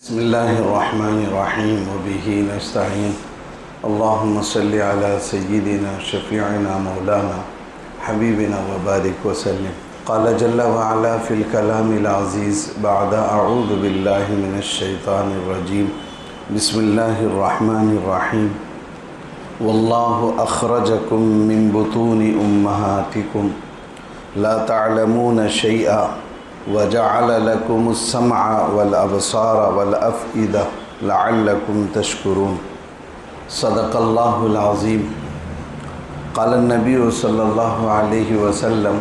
بسم الله الرحمن الرحيم وبه نستعين اللهم صل على سيدنا شفيعنا مولانا حبيبنا وبارك وسلم. قال جل وعلا في الكلام العزيز بعد أعوذ بالله من الشيطان الرجيم بسم الله الرحمن الرحيم والله أخرجكم من بطون أمهاتكم لا تعلمون شيئا وجعل لكم السمع والأبصار والأفئدة لعلكم تشكرون. صدق الله العظيم. قال النبي صلى الله عليه وسلم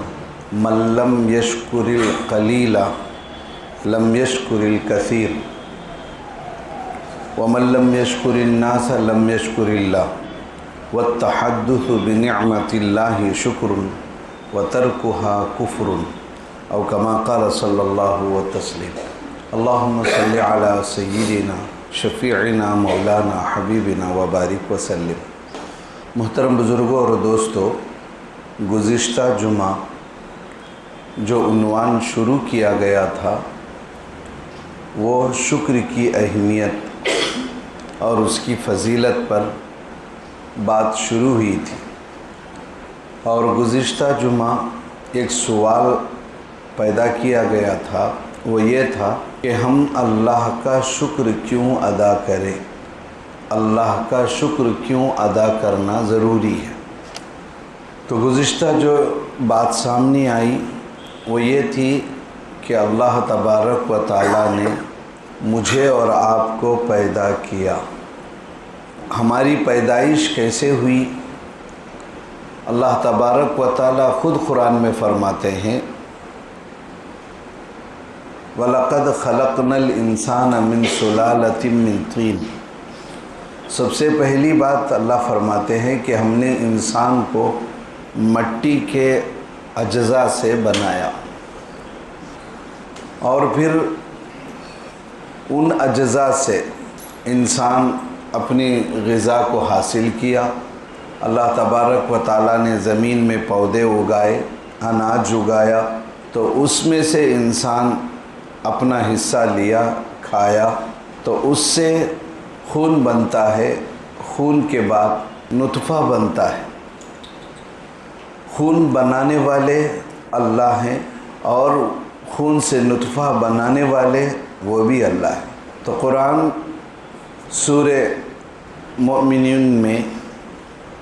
من لم يشكر القليل لم يشكر الكثير ومن لم يشكر الناس لم يشكر الله والتحدث بنعمة الله شكر وتركها كفر او کما قال صلی اللہ وتسلیم. اللہم صلی علی سیدنا شفیعنا مولانا حبیبنا وبارک وسلم. محترم بزرگوں اور دوستو، گزشتہ جمعہ جو عنوان شروع کیا گیا تھا وہ شکر کی اہمیت اور اس کی فضیلت پر بات شروع ہوئی تھی، اور گزشتہ جمعہ ایک سوال پیدا کیا گیا تھا، وہ یہ تھا کہ ہم اللہ کا شکر کیوں ادا کریں، اللہ کا شکر کیوں ادا کرنا ضروری ہے. تو گزشتہ جو بات سامنے آئی وہ یہ تھی کہ اللہ تبارک و تعالیٰ نے مجھے اور آپ کو پیدا کیا. ہماری پیدائش کیسے ہوئی؟ اللہ تبارک و تعالیٰ خود قرآن میں فرماتے ہیں وَلَقَدْ خَلَقْنَا الْإِنسَانَ مِنْ سُلَالَةٍ مِّن طِينٍ. سب سے پہلی بات اللہ فرماتے ہیں کہ ہم نے انسان کو مٹی کے اجزاء سے بنایا، اور پھر ان اجزاء سے انسان اپنی غذا کو حاصل کیا. اللہ تبارک و تعالیٰ نے زمین میں پودے اگائے، اناج اگایا، تو اس میں سے انسان اپنا حصہ لیا، کھایا، تو اس سے خون بنتا ہے. خون کے بعد نطفہ بنتا ہے. خون بنانے والے اللہ ہیں، اور خون سے نطفہ بنانے والے وہ بھی اللہ ہیں. تو قرآن سورہ مومنون میں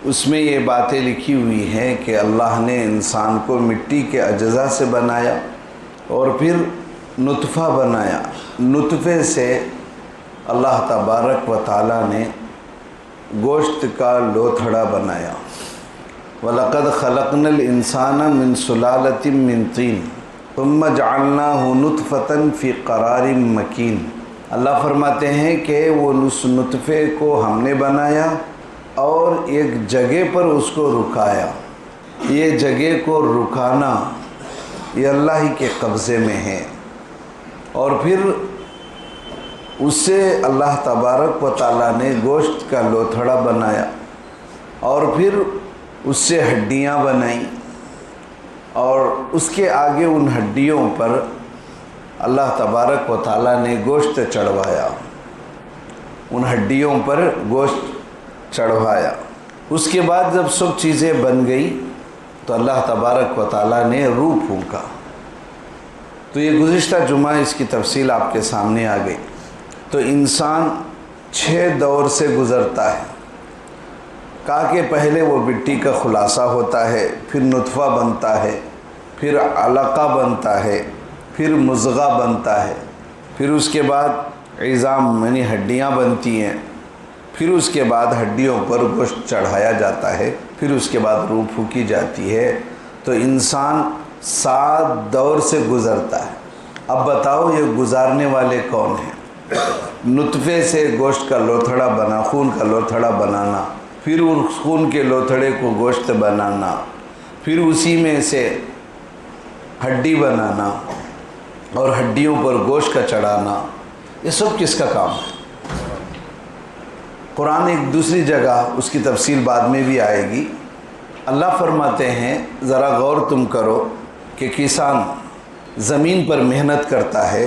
اس میں یہ باتیں لکھی ہوئی ہیں کہ اللہ نے انسان کو مٹی کے اجزاء سے بنایا اور پھر نطفہ بنایا. نطفے سے اللہ تبارک و تعالیٰ نے گوشت کا لوتھڑا بنایا. وَلَقَدْ خَلَقْنَا الْإِنسَانَ مِنْ سُلَالَةٍ مِّن طِينٍ ثُمَّ جَعَلْنَاهُ نُطْفَةً فِي قَرَارٍ مَّكِينٍ. اللہ فرماتے ہیں کہ وہ اس نطفے کو ہم نے بنایا اور ایک جگہ پر اس کو رکایا. یہ جگہ کو رکانا یہ اللہ ہی کے قبضے میں ہے. اور پھر اس سے اللہ تبارک و تعالیٰ نے گوشت کا لوتھڑا بنایا، اور پھر اس سے ہڈیاں بنائیں، اور اس کے آگے ان ہڈیوں پر اللہ تبارک و تعالیٰ نے گوشت چڑھوایا. ان ہڈیوں پر گوشت چڑھوایا. اس کے بعد جب سب چیزیں بن گئی تو اللہ تبارک و تعالیٰ نے روح پھونکا. تو یہ گزشتہ جمعہ اس کی تفصیل آپ کے سامنے آ گئی. تو انسان 6 دور سے گزرتا ہے. کہا کہ پہلے وہ مٹی کا خلاصہ ہوتا ہے، پھر نطفہ بنتا ہے، پھر علقہ بنتا ہے، پھر مضغہ بنتا ہے، پھر اس کے بعد عظام یعنی ہڈیاں بنتی ہیں، پھر اس کے بعد ہڈیوں پر گوشت چڑھایا جاتا ہے، پھر اس کے بعد روح پھونکی جاتی ہے. تو انسان 7 دور سے گزرتا ہے. اب بتاؤ یہ گزارنے والے کون ہیں؟ نطفے سے گوشت کا لوتھڑا بنا، خون کا لوتھڑا بنانا، پھر اس خون کے لوتھڑے کو گوشت بنانا، پھر اسی میں سے ہڈی بنانا اور ہڈیوں پر گوشت کا چڑھانا، یہ سب کس کا کام ہے؟ قرآن ایک دوسری جگہ اس کی تفصیل بعد میں بھی آئے گی. اللہ فرماتے ہیں ذرا غور تم کرو کہ کسان زمین پر محنت کرتا ہے،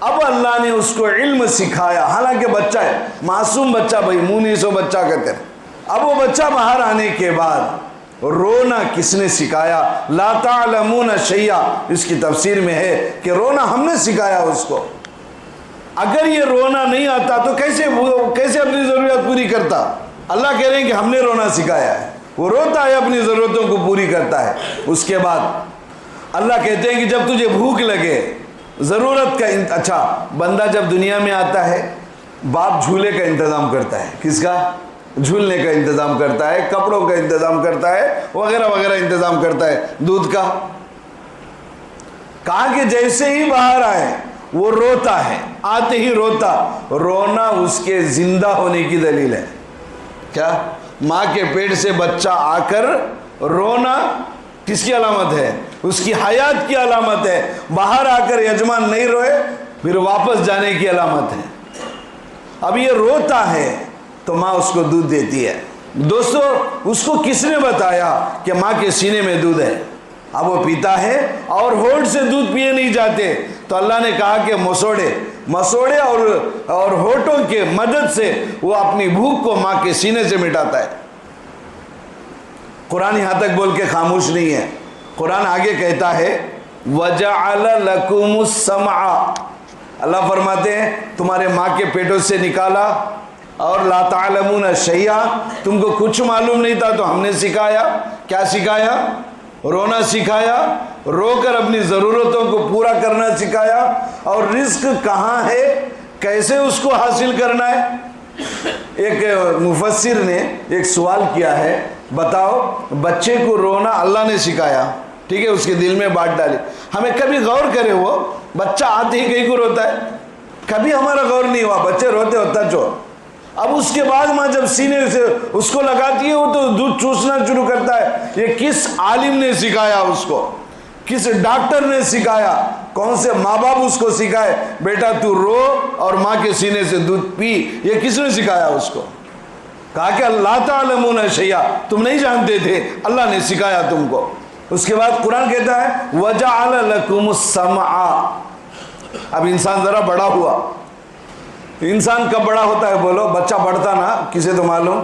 اب اللہ نے اس کو علم سکھایا، حالانکہ بچہ ہے، معصوم بچہ، بھائی مونی سو بچہ کہتے ہیں۔ اب وہ بچہ باہر آنے کے بعد رونا کس نے سکھایا؟ لا تعلمون شیئا، اس کی تفسیر میں ہے کہ رونا ہم نے سکھایا اس کو۔ اگر یہ رونا نہیں آتا تو کیسے اپنی ضرورت پوری کرتا؟ اللہ کہہ رہے ہیں کہ ہم نے رونا سکھایا ہے، وہ روتا ہے، اپنی ضرورتوں کو پوری کرتا ہے۔ اس کے بعد اللہ کہتے ہیں کہ جب تجھے بھوک لگے، ضرورت کا اچھا بندہ جب دنیا میں آتا ہے، باپ جھولے کا انتظام کرتا ہے، کس کا؟ جھولنے کا انتظام کرتا ہے، کپڑوں کا انتظام کرتا ہے، وغیرہ وغیرہ انتظام کرتا ہے، دودھ کا۔ کہا کہ جیسے ہی باہر آئے وہ روتا ہے، آتے ہی روتا۔ رونا اس کے زندہ ہونے کی دلیل ہے۔ کیا؟ ماں کے پیٹ سے بچہ آ کر رونا کس کی علامت ہے؟ اس کی حیات کی علامت ہے۔ باہر آ کر یجمان نہیں روئے پھر واپس جانے کی علامت ہے۔ اب یہ روتا ہے تو ماں اس کو دودھ دیتی ہے۔ دوستو، اس کو کس نے بتایا کہ ماں کے سینے میں دودھ ہے؟ اب وہ پیتا ہے اور ہونٹ سے دودھ پیے نہیں جاتے، تو اللہ نے کہا کہ مسوڑے اور ہونٹوں کے مدد سے وہ اپنی بھوک کو ماں کے سینے سے مٹاتا ہے۔ قرآن یہاں تک بول کے خاموش نہیں ہے، قرآن آگے کہتا ہے وَجَعَلَ لَكُمُ السَّمْعَ، اللہ فرماتے ہیں تمہارے ماں کے پیٹوں سے نکالا، اور لا تعلمون شیئا، تم کو کچھ معلوم نہیں تھا تو ہم نے سکھایا۔ کیا سکھایا؟ رونا سکھایا، رو کر اپنی ضرورتوں کو پورا کرنا سکھایا، اور رزق کہاں ہے، کیسے اس کو حاصل کرنا ہے۔ ایک مفسر نے ایک سوال کیا ہے، بتاؤ بچے کو رونا اللہ نے سکھایا، ٹھیک ہے، اس کے دل میں بات ڈالی، ہمیں کبھی غور کرے وہ بچہ آتے ہی کہیں کو روتا ہے؟ کبھی ہمارا غور نہیں ہوا، بچے روتے ہوتا چو۔ اب اس کے بعد ماں جب سینے سے اس کو لگاتی ہے وہ تو دودھ چوسنا شروع کرتا ہے۔ یہ کس عالم نے سکھایا اس کو؟ کس ڈاکٹر نے سکھایا؟ کون سے ماں باپ اس کو سکھائے بیٹا تو رو اور ماں کے سینے سے دودھ پی؟ یہ کس نے سکھایا اس کو؟ کہا کہ اللہ تعلمون شیئا، تم نہیں جانتے تھے، اللہ نے سکھایا تم کو۔ اس کے بعد قرآن کہتا ہے وَجَعَلَ لَكُمُ السَّمْعَ۔ اب انسان ذرا بڑا ہوا، انسان کب بڑا ہوتا ہے بولو؟ بچہ بڑھتا نا، کسے تو معلوم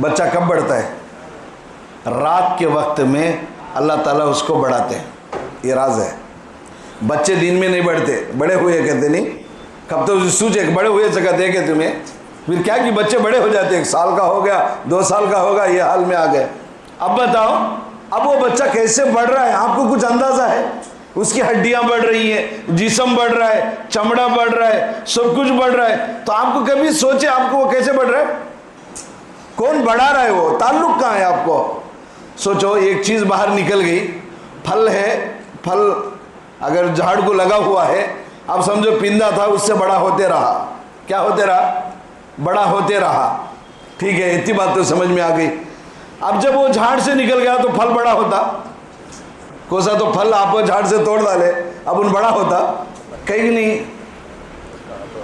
بچہ کب بڑھتا ہے؟ رات کے وقت میں اللہ تعالیٰ اس کو بڑھاتے ہیں، یہ راز ہے۔ بچے دن میں نہیں بڑھتے، بڑے ہوئے کہتے نہیں، کب تو سوچے بڑے ہوئے جگہ دے کے تمہیں، پھر کیا کہ بچے بڑے ہو جاتے، 1 سال کا ہو گیا، 2 سال کا ہوگا، یہ حال میں آ گئے۔ اب بتاؤ اب وہ بچہ کیسے بڑھ رہا ہے؟ آپ کو کچھ اندازہ ہے؟ اس کی ہڈیاں بڑھ رہی ہیں، جسم بڑھ رہا ہے، چمڑا بڑھ رہا ہے، سب کچھ بڑھ رہا ہے، تو آپ کو کبھی سوچے آپ کو وہ کیسے بڑھ رہا ہے؟ کون بڑھا رہا ہے؟ وہ تعلق کہاں ہے آپ کو؟ سوچو ایک چیز باہر نکل گئی، پھل ہے، پھل اگر جھاڑ کو لگا ہوا ہے، اب سمجھو پندا تھا، اس سے بڑا ہوتے رہا، کیا ہوتے رہا؟ بڑا ہوتے رہا، ٹھیک ہے، اتنی بات تو سمجھ میں آ گئی۔ اب جب وہ جھاڑ سے نکل گیا تو پھل بڑا ہوتا، کوسا تو پھل آپ جھاڑ سے توڑ ڈالے، اب ان بڑا ہوتا کہیں نہیں۔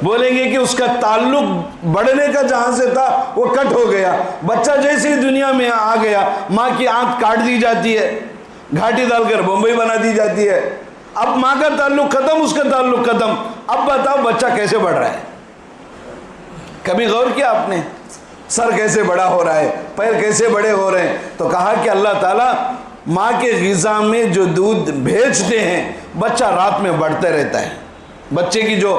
بولیں گے کہ اس کا تعلق بڑھنے کا جہاں سے تھا وہ کٹ ہو گیا۔ بچہ جیسے ہی دنیا میں آ گیا، ماں کی آنکھ کاٹ دی جاتی ہے، گھاٹی ڈال کر بمبئی بنا دی جاتی ہے، اب ماں کا تعلق ختم، اس کا تعلق ختم۔ اب بتاؤ بچہ کیسے بڑھ رہا ہے؟ کبھی غور کیا آپ نے؟ سر کیسے بڑا ہو رہا ہے، پیر کیسے بڑے ہو رہے ہیں؟ تو کہا کہ اللہ تعالیٰ ماں کے غذا میں جو دودھ بھیجتے ہیں، بچہ رات میں بڑھتے رہتا ہے۔ بچے کی جو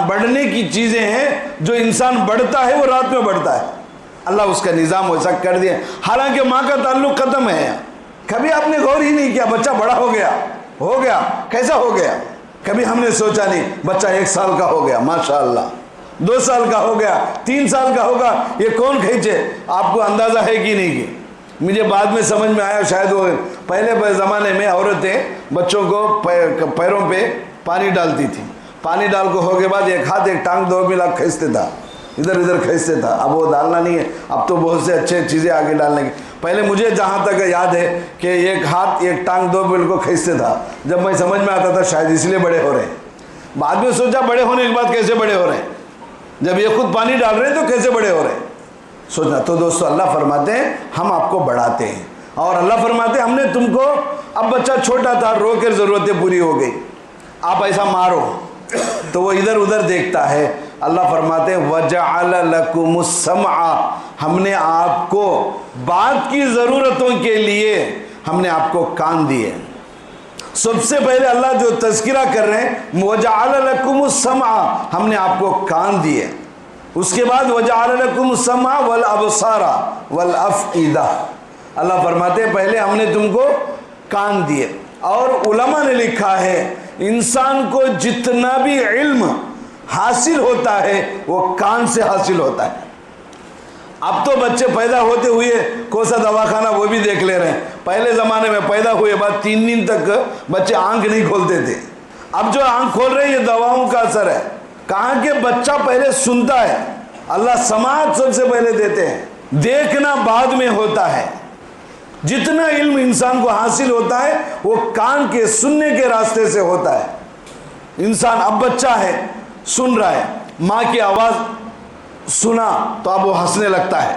بڑھنے کی چیزیں ہیں، جو انسان بڑھتا ہے وہ رات میں بڑھتا ہے، اللہ اس کا نظام ویسا کر دیا، حالانکہ ماں کا تعلق ختم ہے۔ کبھی آپ نے غور ہی نہیں کیا بچہ بڑا ہو گیا، کیسا ہو گیا؟ کبھی ہم نے سوچا نہیں، بچہ 1 سال کا ہو گیا، ماشاءاللہ، 2 سال کا ہو گیا، 3 سال کا ہوگا، یہ کون کھینچے؟ آپ کو اندازہ ہے کہ نہیں؟ کہ مجھے بعد میں سمجھ میں آیا، شاید وہ پہلے زمانے میں عورتیں بچوں کو پیروں پہ پانی ڈالتی تھی، پانی ڈال کو ہو کے بعد ایک ہاتھ ایک ٹانگ 2 ملا کھینچتے تھا، ادھر ادھر کھینچتے تھا۔ اب وہ ڈالنا نہیں ہے، اب تو بہت سے اچھے چیزیں آگے ڈالنے کی۔ پہلے مجھے جہاں تک یاد ہے کہ ایک ہاتھ ایک ٹانگ 2 مل کو کھینچتے تھا، جب میں سمجھ میں آتا تھا شاید اس لیے بڑے ہو رہے ہیں۔ بعد میں سوچا بڑے ہونے کے بعد کیسے بڑے ہو رہے ہیں، جب یہ خود پانی ڈال رہے ہیں تو کیسے بڑے ہو رہے ہیں؟ سوچنا۔ تو دوستو اللہ فرماتے ہیں ہم آپ کو بڑھاتے ہیں، اور اللہ فرماتے ہیں ہم نے تم کو، اب بچہ چھوٹا تھا، رو کر ضرورتیں پوری ہو گئی، آپ ایسا مارو تو وہ ادھر ادھر دیکھتا ہے. اللہ فرماتے ہیں وَجَعَلَ لَكُمُ السَّمْعَ، ہم نے آپ کو بات کی ضرورتوں کے لیے ہم نے آپ کو کان دیے. سب سے پہلے اللہ جو تذکرہ کر رہے ہیں وَجَعَلَ لَكُمُ السَّمْعَ، ہم نے آپ کو کان دیے. اس کے بعد وَجَعَلَ لَكُمُ السَّمْعَ وَالْأَبْصَارَ وَالْأَفْئِدَةَ، اللہ فرماتے ہیں پہلے ہم نے تم کو کان دیے. اور علماء نے لکھا ہے انسان کو جتنا بھی علم حاصل ہوتا ہے وہ کان سے حاصل ہوتا ہے. اب تو بچے پیدا ہوتے ہوئے کون سا دواخانہ وہ بھی دیکھ لے رہے ہیں. پہلے زمانے میں پیدا ہوئے بعد 3 دن تک بچے آنکھ نہیں کھولتے تھے. اب جو آنکھ کھول رہے ہیں یہ دواؤں کا اثر ہے. کہاں کہ بچہ پہلے سنتا ہے. اللہ سماعت سب سے پہلے دیتے ہیں، دیکھنا بعد میں ہوتا ہے. جتنا علم انسان کو حاصل ہوتا ہے وہ کان کے سننے کے راستے سے ہوتا ہے. انسان اب بچہ ہے سن رہا ہے، ماں کی آواز سنا تو اب وہ ہنسنے لگتا ہے.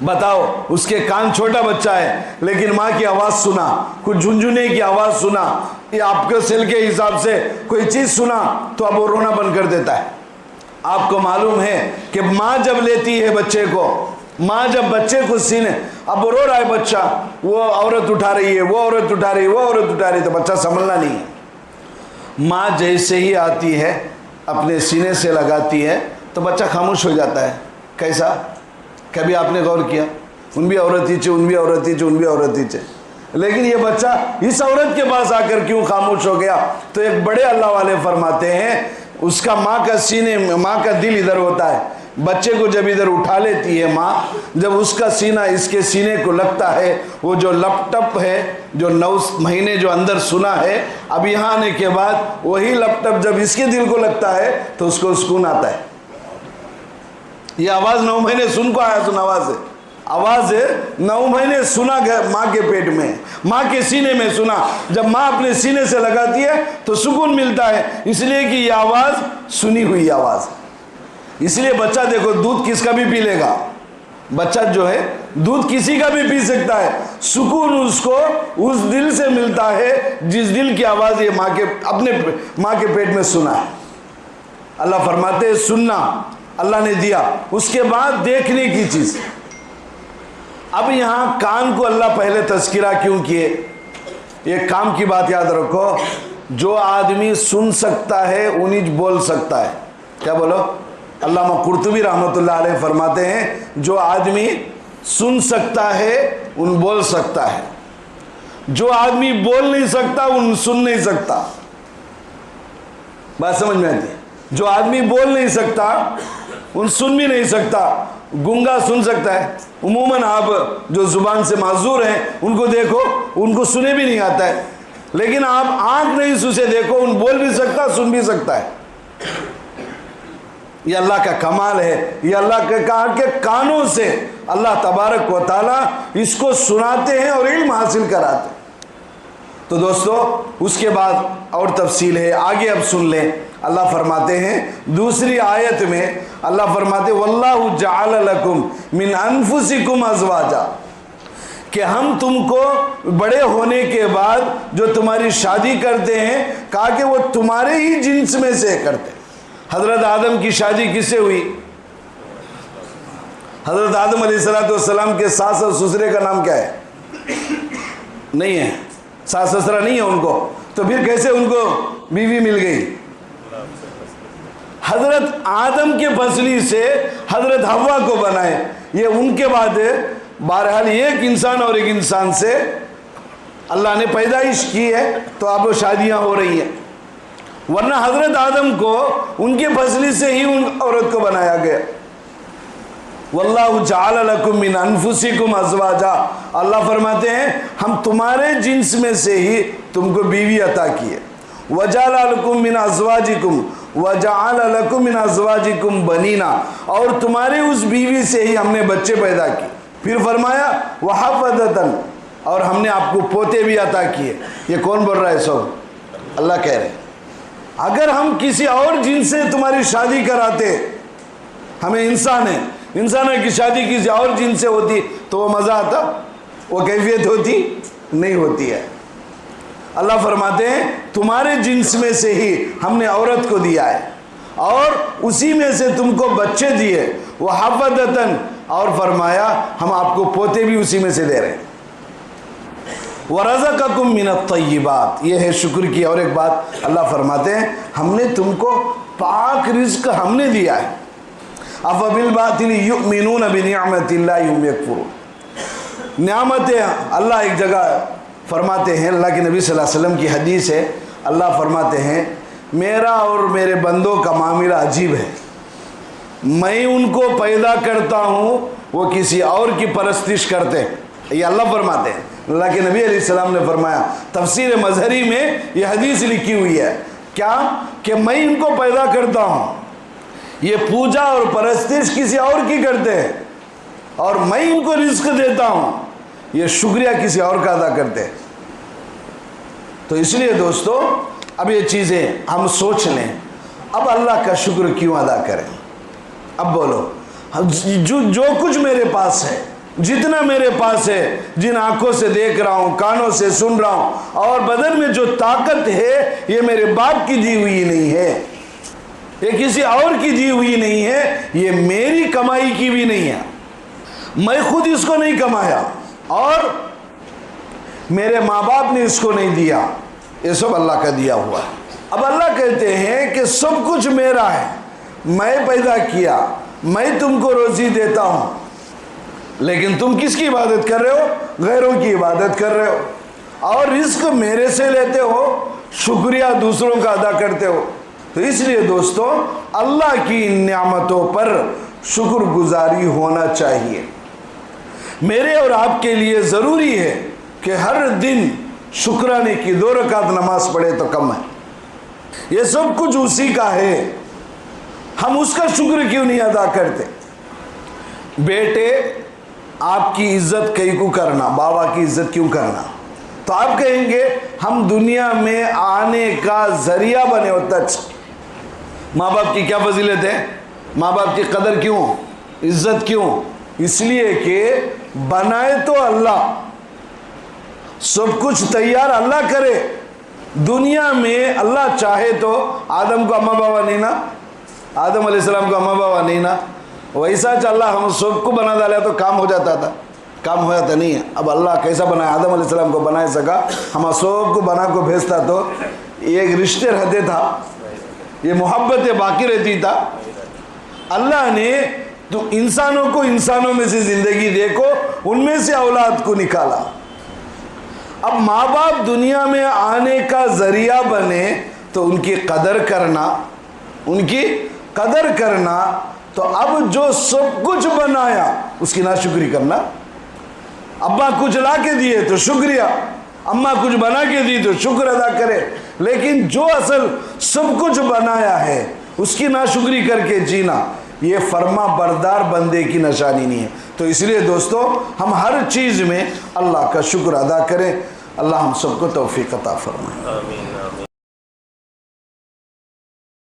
بتاؤ اس کے کان چھوٹا بچہ ہے لیکن ماں کی آواز سنا، کچھ جھنجھنے کی آواز سنا یا آپ کے سیل کے حساب سے کوئی چیز سنا تو اب وہ رونا بند کر دیتا ہے. آپ کو معلوم ہے کہ ماں جب لیتی ہے بچے کو، ماں جب بچے کو سینے، اب وہ رو رہا ہے بچہ، وہ عورت اٹھا رہی ہے، وہ عورت اٹھا رہی ہے، وہ عورت اٹھا رہی ہے، تو بچہ سنبھلنا نہیں ہے. ماں جیسے ہی آتی ہے اپنے سینے سے لگاتی ہے تو بچہ خاموش ہو جاتا ہے. کیسا؟ کبھی آپ نے غور کیا؟ ان بھی عورت ہی چھے، ان بھی عورت ہی چھے، ان بھی عورت ہی چھے، لیکن یہ بچہ اس عورت کے پاس آ کر کیوں خاموش ہو گیا؟ تو ایک بڑے اللہ والے فرماتے ہیں اس کا ماں کا سینے، ماں کا دل ادھر ہوتا ہے. بچے کو جب ادھر اٹھا لیتی ہے ماں، جب اس کا سینہ اس کے سینے کو لگتا ہے، وہ جو لپ ٹپ ہے جو 9 مہینے جو اندر سنا ہے، اب یہاں آنے کے بعد وہی لپ ٹپ جب اس کے دل کو لگتا ہے تو اس کو سکون آتا ہے. یہ آواز 9 مہینے سن کو آیا، سن آواز ہے، آواز 9 مہینے سنا گیا ماں کے پیٹ میں، ماں کے سینے میں سنا. جب ماں اپنے سینے سے لگاتی ہے تو سکون ملتا ہے، اس لیے کہ یہ آواز سنی ہوئی آواز. اس لیے بچہ دیکھو دودھ کس کا بھی پی لے گا، بچہ جو ہے دودھ کسی کا بھی پی سکتا ہے، سکون اس کو اس دل سے ملتا ہے جس دل کی آواز یہ اپنے ماں کے پیٹ میں سنا ہے. اللہ فرماتے ہیں سننا اللہ نے دیا. اس کے بعد دیکھنے کی چیز. اب یہاں کان کو اللہ پہلے تذکرہ کیوں کیے؟ ایک کام کی بات یاد رکھو، جو آدمی سن سکتا ہے انہیں بول سکتا ہے. کیا بولو؟ علامہ قرطبی رحمۃ اللہ علیہ فرماتے ہیں جو آدمی سن سکتا ہے ان بول سکتا ہے، جو آدمی بول نہیں سکتا ان سن نہیں سکتا. بات سمجھ میں آتی ہے؟ جو آدمی بول نہیں سکتا ان سن بھی نہیں سکتا. گنگا سن سکتا ہے، عموماً آپ جو زبان سے معذور ہیں ان کو دیکھو، ان کو سنے بھی نہیں آتا ہے، لیکن آپ آنکھ نہیں سو سے دیکھو، ان بول بھی سکتا سن بھی سکتا ہے. یہ اللہ کا کمال ہے. یہ اللہ کے کہا کہ کانوں سے اللہ تبارک و تعالی اس کو سناتے ہیں اور علم حاصل کراتے ہیں. تو دوستو اس کے بعد اور تفصیل ہے، آگے اب سن لیں. اللہ فرماتے ہیں دوسری آیت میں، اللہ فرماتے واللہ جعل لکم من انفسکم ازواجا، کہ ہم تم کو بڑے ہونے کے بعد جو تمہاری شادی کرتے ہیں، کہا کہ وہ تمہارے ہی جنس میں سے کرتے ہیں. حضرت آدم کی شادی کس سے ہوئی؟ حضرت آدم علیہ السلام کے ساس اور سسرے کا نام کیا ہے؟ نہیں ہے، ساس سسرا نہیں ہے ان کو، تو پھر کیسے ان کو بیوی مل گئی؟ حضرت آدم کے فصلی سے حضرت حوا کو بنائے. یہ ان کے بعد بہرحال ایک انسان اور ایک انسان سے اللہ نے پیدائش کی ہے تو اب شادیاں ہو رہی ہیں، ورنہ حضرت آدم کو ان کے فصلی سے ہی ان عورت کو بنایا گیا. واللہ جعل لکم من انفسکم ازواجا، اللہ فرماتے ہیں ہم تمہارے جنس میں سے ہی تم کو بیوی عطا کی ہے. وجعل لکم من ازواجکم وجعل لکم من ازواجکم بنینا، اور تمہاری اس بیوی سے ہی ہم نے بچے پیدا کیے. پھر فرمایا وحفدتن، اور ہم نے آپ کو پوتے بھی عطا کیے. یہ کون بول رہا ہے؟ سب اللہ کہہ رہے ہیں. اگر ہم کسی اور جنس سے تمہاری شادی کراتے، ہمیں انسان ہے، انسانوں کی شادی کسی اور جنس سے ہوتی تو وہ مزہ آتا؟ وہ کیفیت ہوتی؟ نہیں ہوتی ہے. اللہ فرماتے ہیں تمہارے جنس میں سے ہی ہم نے عورت کو دیا ہے اور اسی میں سے تم کو بچے دیے، وحفدتاً، اور فرمایا ہم آپ کو پوتے بھی اسی میں سے دے رہے ہیں، ورزقکم من الطیبات، یہ ہے شکر کی۔ اور ایک بات اللہ فرماتے ہیں ہم نے تم کو پاک رزق ہم نے دیا ہے، افبالباطل یؤمنون بنعمت اللہ هم یکفرون، نعمتیں اللہ ایک جگہ فرماتے ہیں، اللہ کے نبی صلی اللہ علیہ وسلم کی حدیث ہے، اللہ فرماتے ہیں میرا اور میرے بندوں کا معاملہ عجیب ہے، میں ان کو پیدا کرتا ہوں وہ کسی اور کی پرستش کرتے ہیں، یہ اللہ فرماتے ہیں۔ اللہ کے نبی علیہ السلام نے فرمایا، تفسیر مظہری میں یہ حدیث لکھی ہوئی ہے، کیا کہ میں ان کو پیدا کرتا ہوں، یہ پوجا اور پرستش کسی اور کی کرتے ہیں، اور میں ان کو رزق دیتا ہوں، یہ شکریہ کسی اور کا ادا کرتے ہیں۔ تو اس لیے دوستو اب یہ چیزیں ہم سوچ لیں، اب اللہ کا شکر کیوں ادا کریں؟ اب بولو، جو کچھ میرے پاس ہے، جتنا میرے پاس ہے، جن آنکھوں سے دیکھ رہا ہوں، کانوں سے سن رہا ہوں، اور بدن میں جو طاقت ہے یہ میرے باپ کی دی ہوئی نہیں ہے، یہ کسی اور کی دی ہوئی نہیں ہے، یہ میری کمائی کی بھی نہیں ہے، میں خود اس کو نہیں کمایا اور میرے ماں باپ نے اس کو نہیں دیا، یہ سب اللہ کا دیا ہوا ہے۔ اب اللہ کہتے ہیں کہ سب کچھ میرا ہے، میں پیدا کیا، میں تم کو روزی دیتا ہوں، لیکن تم کس کی عبادت کر رہے ہو؟ غیروں کی عبادت کر رہے ہو، اور رزق میرے سے لیتے ہو، شکریہ دوسروں کا ادا کرتے ہو۔ تو اس لیے دوستو اللہ کی نعمتوں پر شکر گزاری ہونا چاہیے۔ میرے اور آپ کے لیے ضروری ہے کہ ہر دن شکرانے کی 2 رکعت نماز پڑھے تو کم ہے، یہ سب کچھ اسی کا ہے، ہم اس کا شکر کیوں نہیں ادا کرتے؟ بیٹے آپ کی عزت کئی کو کرنا، بابا کی عزت کیوں کرنا؟ تو آپ کہیں گے ہم دنیا میں آنے کا ذریعہ بنے ہوتا۔ اچھا، ماں باپ کی کیا فضیلت ہے؟ ماں باپ کی قدر کیوں، عزت کیوں؟ اس لیے کہ بنائے تو اللہ، سب کچھ تیار اللہ کرے۔ دنیا میں اللہ چاہے تو آدم کو اماں بابا نہیں نا، آدم علیہ السلام کو اماں بابا نہیں نا، ویسا اللہ ہم سب کو بنا ڈالا تو کام ہو جاتا تھا، کام ہو جاتا نہیں ہے۔ اب اللہ کیسا بنایا؟ آدم علیہ السلام کو بنا سکا، ہم سب کو بنا کو بھیجتا تو ایک رشتے رہتے تھا، یہ محبت باقی رہتی تھا۔ اللہ نے تو انسانوں کو انسانوں میں سے زندگی دے کو ان میں سے اولاد کو نکالا۔ اب ماں باپ دنیا میں آنے کا ذریعہ بنے تو ان کی قدر کرنا، ان کی قدر کرنا، تو اب جو سب کچھ بنایا اس کی ناشکری کرنا۔ ابا کچھ لا کے دیے تو شکریہ، اماں کچھ بنا کے دی تو شکر ادا کرے، لیکن جو اصل سب کچھ بنایا ہے اس کی ناشکری کر کے جینا، یہ فرما بردار بندے کی نشانی نہیں ہے۔ تو اس لیے دوستو ہم ہر چیز میں اللہ کا شکر ادا کریں۔ اللہ ہم سب کو توفیق عطا فرمائے۔